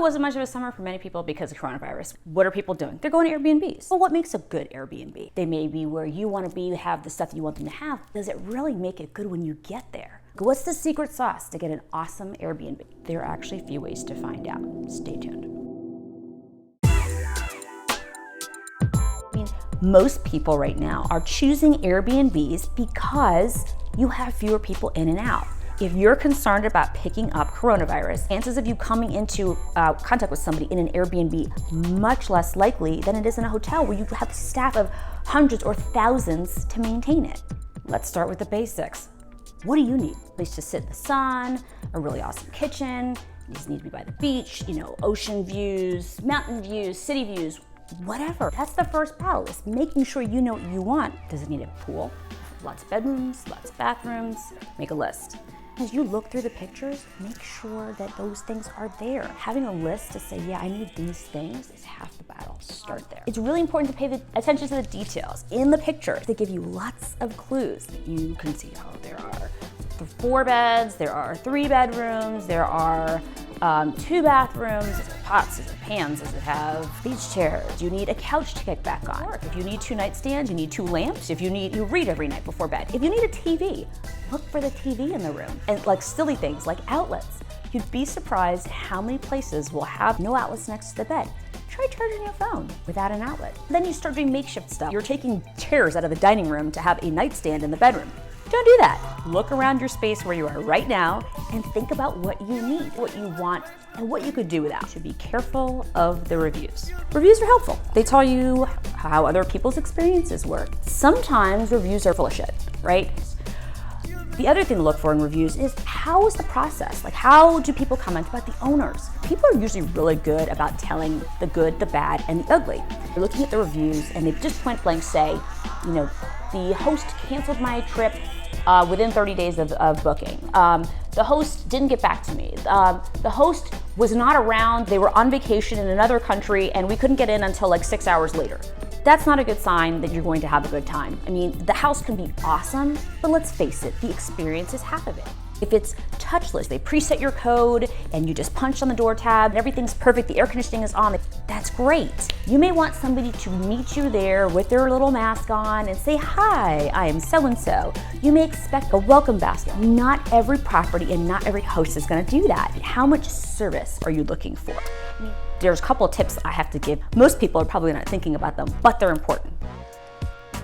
It wasn't much of a summer for many people because of coronavirus. What are people doing? They're going to Airbnbs. Well, what makes a good Airbnb? They may be where you want to be, have the stuff you want them to have. Does it really make it good when you get there? What's the secret sauce to get an awesome Airbnb? There are actually a few ways to find out. Stay tuned. Most people right now are choosing Airbnbs because you have fewer people in and out. If you're concerned about picking up coronavirus, chances of you coming into contact with somebody in an Airbnb much less likely than it is in a hotel where you have a staff of hundreds or thousands to maintain it. Let's start with the basics. What do you need? A place to sit in the sun, a really awesome kitchen, you just need to be by the beach, ocean views, mountain views, city views, whatever. That's the first battle, is making sure you know what you want. Does it need a pool? Lots of bedrooms, lots of bathrooms. Make a list. As you look through the pictures, make sure that those things are there. Having a list to say, yeah, I need these things is half the battle. Start there. It's really important to pay attention to the details. In the picture, they give you lots of clues. You can see how there are 4 beds, there are 3 bedrooms, there are 2 bathrooms. Is it pots? Is it pans? Does it have beach chairs? Do you need a couch to kick back on? If you need 2 nightstands, you need 2 lamps. If you read every night before bed. If you need a TV, look for the TV in the room. And like silly things like outlets. You'd be surprised how many places will have no outlets next to the bed. Try charging your phone without an outlet. Then you start doing makeshift stuff. You're taking chairs out of the dining room to have a nightstand in the bedroom. Don't do that. Look around your space where you are right now and think about what you need, what you want, and what you could do without. You should be careful of the reviews. Reviews are helpful. They tell you how other people's experiences work. Sometimes reviews are full of shit, right? The other thing to look for in reviews is, how is the process? Like, how do people comment about the owners? People are usually really good about telling the good, the bad, and the ugly. You're looking at the reviews and they just point blank say, the host canceled my trip within 30 days of booking. The host didn't get back to me. The host was not around. They were on vacation in another country and we couldn't get in until like 6 hours later. That's not a good sign that you're going to have a good time. I mean, the house can be awesome, but let's face it, the experience is half of it. If it's touchless, they preset your code and you just punch on the door tab and everything's perfect, the air conditioning is on, that's great. You may want somebody to meet you there with their little mask on and say, hi, I am so-and-so. You may expect a welcome basket. Not every property and not every host is gonna do that. How much service are you looking for? There's a couple of tips I have to give. Most people are probably not thinking about them, but they're important.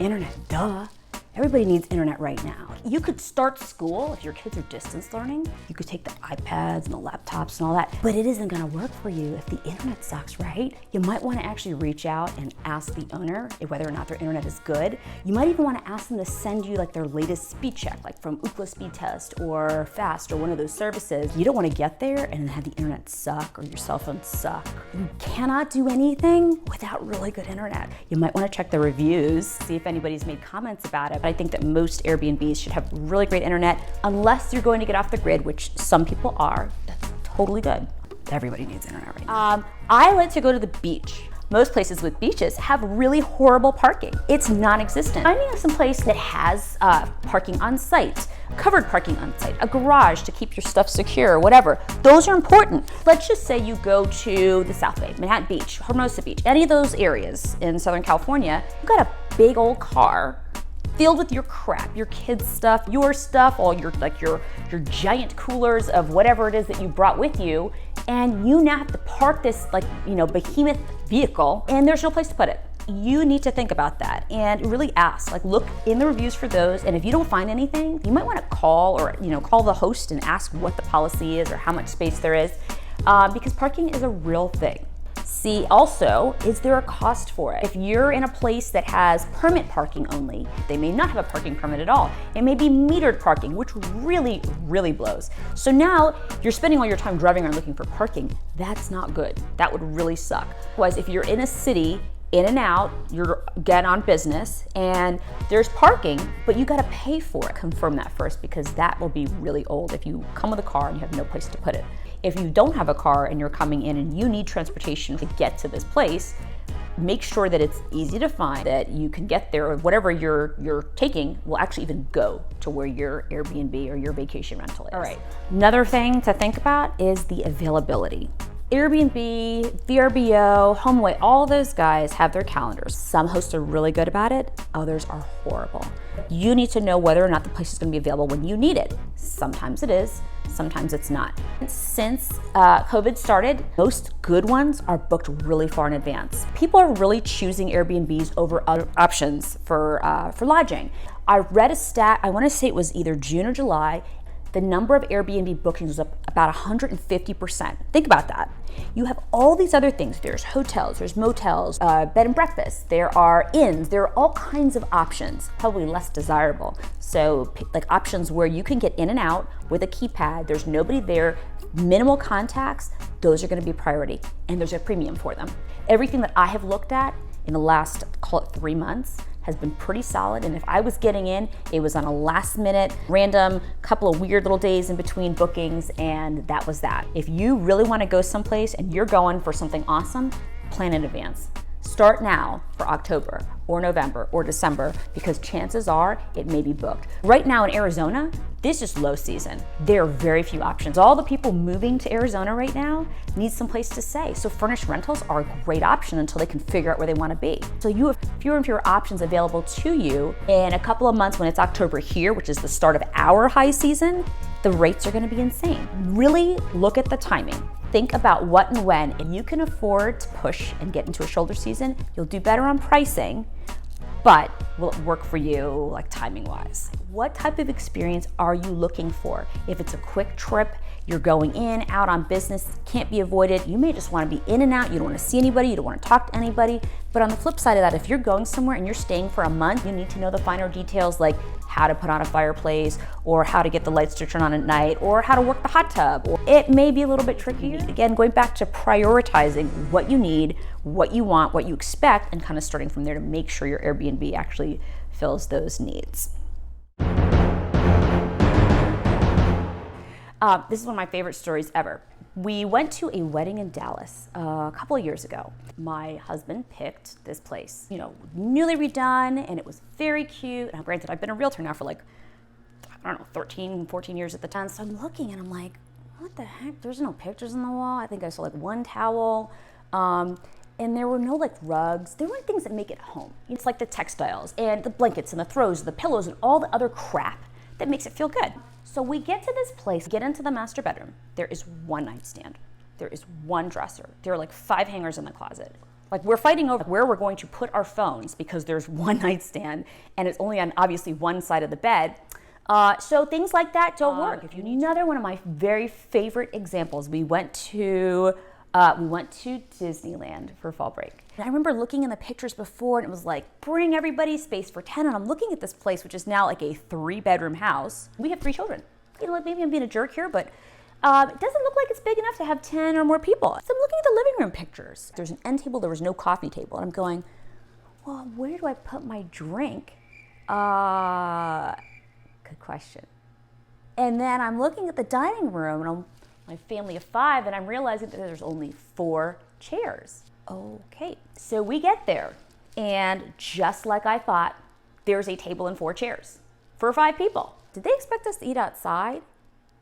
Internet, duh. Everybody needs internet right now. You could start school if your kids are distance learning. You could take the iPads and the laptops and all that, but it isn't gonna work for you if the internet sucks, right? You might wanna actually reach out and ask the owner whether or not their internet is good. You might even wanna ask them to send you like their latest speed check, like from Ookla Speed Test or Fast or one of those services. You don't wanna get there and have the internet suck or your cell phone suck. You cannot do anything without really good internet. You might wanna check the reviews, see if anybody's made comments about it. I think that most Airbnbs should have really great internet, unless you're going to get off the grid, which some people are. That's totally good. Everybody needs internet right now. I like to go to the beach. Most places with beaches have really horrible parking. It's non-existent. Finding some place that has parking on site, covered parking on site, a garage to keep your stuff secure, whatever. Those are important. Let's just say you go to the South Bay, Manhattan Beach, Hermosa Beach, any of those areas in Southern California. You've got a big old car filled with your crap, your kids' stuff, all your giant coolers of whatever it is that you brought with you, and you now have to park this behemoth vehicle, and there's no place to put it. You need to think about that and really ask, look in the reviews for those, and if you don't find anything, you might want to call the host and ask what the policy is or how much space there is, because parking is a real thing. See also, is there a cost for it? If you're in a place that has permit parking only, they may not have a parking permit at all. It may be metered parking, which really, really blows. So now you're spending all your time driving around looking for parking. That's not good. That would really suck. Otherwise, if you're in a city, in and out, you're again on business and there's parking, but you gotta pay for it. Confirm that first, because that will be really old if you come with a car and you have no place to put it. If you don't have a car and you're coming in and you need transportation to get to this place, make sure that it's easy to find, that you can get there, or whatever you're taking will actually even go to where your Airbnb or your vacation rental is. All right. Another thing to think about is the availability. Airbnb, VRBO, HomeAway, all those guys have their calendars. Some hosts are really good about it, others are horrible. You need to know whether or not the place is going to be available when you need it. Sometimes it is, sometimes it's not. Since COVID started, most good ones are booked really far in advance. People are really choosing Airbnbs over other options for lodging. I read a stat, I want to say it was either June or July, the number of Airbnb bookings was up about 150%. Think about that. You have all these other things. There's hotels, there's motels, bed and breakfast, there are inns, there are all kinds of options, probably less desirable. So like options where you can get in and out with a keypad, there's nobody there, minimal contacts, those are gonna be priority, and there's a premium for them. Everything that I have looked at in the last, call it 3 months, has been pretty solid, and if I was getting in, it was on a last minute, random, couple of weird little days in between bookings, and that was that. If you really wanna go someplace and you're going for something awesome, plan in advance. Start now for October or November or December, because chances are it may be booked. Right now in Arizona, this is low season. There are very few options. All the people moving to Arizona right now need some place to stay. So furnished rentals are a great option until they can figure out where they want to be. So you have fewer and fewer options available to you. In a couple of months when it's October here, which is the start of our high season, the rates are going to be insane. Really look at the timing. Think about what and when. If you can afford to push and get into a shoulder season, you'll do better on pricing, but will it work for you like timing wise? What type of experience are you looking for? If it's a quick trip, you're going in, out on business, can't be avoided, you may just want to be in and out, you don't want to see anybody, you don't want to talk to anybody. But on the flip side of that, if you're going somewhere and you're staying for a month, you need to know the finer details like how to put on a fireplace, or how to get the lights to turn on at night, or how to work the hot tub. It may be a little bit trickier. Again, going back to prioritizing what you need, what you want, what you expect, and kind of starting from there to make sure your Airbnb actually fills those needs. This is one of my favorite stories ever. We went to a wedding in Dallas a couple of years ago. My husband picked this place, newly redone, and it was very cute. Now, granted, I've been a realtor now for like, 13, 14 years at the time. So I'm looking and I'm like, what the heck? There's no pictures on the wall. I think I saw like one towel. And there were no like rugs. There weren't things that make it home. It's like the textiles and the blankets and the throws, the pillows, and all the other crap that makes it feel good. So we get to this place, get into the master bedroom. There is one nightstand. There is one dresser. There are like 5 hangers in the closet. Like we're fighting over where we're going to put our phones because there's one nightstand and it's only on obviously one side of the bed. So things like that don't work. If you need another one of my very favorite examples, we went to Disneyland for fall break. And I remember looking in the pictures before, and it was like, bring everybody space for 10. And I'm looking at this place, which is now like a 3-bedroom house. We have 3 children. Maybe I'm being a jerk here, but it doesn't look like it's big enough to have 10 or more people. So I'm looking at the living room pictures. There's an end table, there was no coffee table. And I'm going, well, where do I put my drink? Good question. And then I'm looking at the dining room, and I'm my family of 5, and I'm realizing that there's only 4 chairs. Okay, so we get there, and just like I thought, there's a table and 4 chairs for 5 people. Did they expect us to eat outside?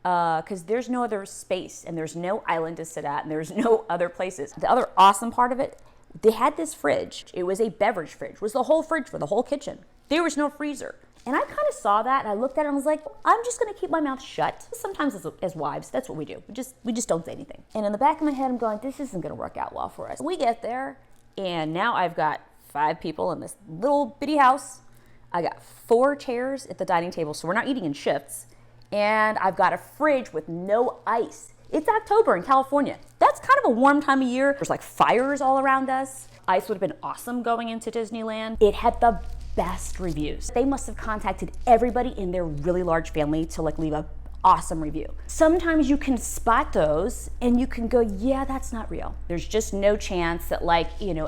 Because there's no other space, and there's no island to sit at, and there's no other places. The other awesome part of it, they had this fridge. It was a beverage fridge. It was the whole fridge for the whole kitchen. There was no freezer. And I kind of saw that, and I looked at it and I was like, I'm just gonna keep my mouth shut. Sometimes as wives, that's what we do. We just don't say anything. And in the back of my head, I'm going, this isn't gonna work out well for us. We get there, and now I've got 5 people in this little bitty house. I got 4 chairs at the dining table, so we're not eating in shifts. And I've got a fridge with no ice. It's October in California. That's kind of a warm time of year. There's like fires all around us. Ice would have been awesome going into Disneyland. It had the best reviews. They must have contacted everybody in their really large family to like leave a awesome review. Sometimes you can spot those and you can go, yeah, that's not real. There's just no chance that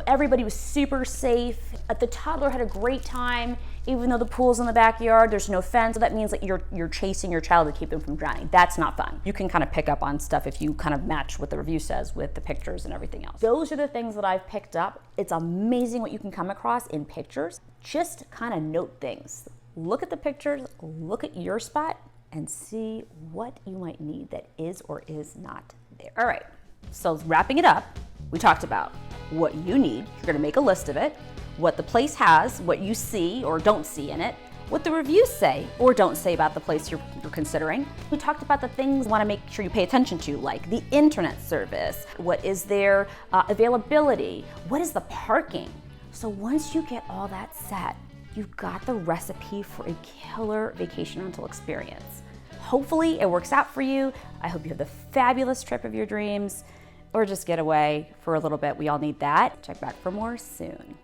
everybody was super safe. The toddler had a great time, even though the pool's in the backyard, there's no fence. So that means that you're chasing your child to keep them from drowning. That's not fun. You can kind of pick up on stuff if you kind of match what the review says with the pictures and everything else. Those are the things that I've picked up. It's amazing what you can come across in pictures. Just kind of note things. Look at the pictures, look at your spot, and see what you might need that is or is not there. All right, So wrapping it up, we talked about what you need. You're gonna make a list of it, what the place has, what you see or don't see in it, what the reviews say or don't say about the place you're considering. We talked about the things you want to make sure you pay attention to, like the internet service, what is their availability, what is the parking. So once you get all that set, you've got the recipe for a killer vacation rental experience. Hopefully it works out for you. I hope you have the fabulous trip of your dreams, or just get away for a little bit. We all need that. Check back for more soon.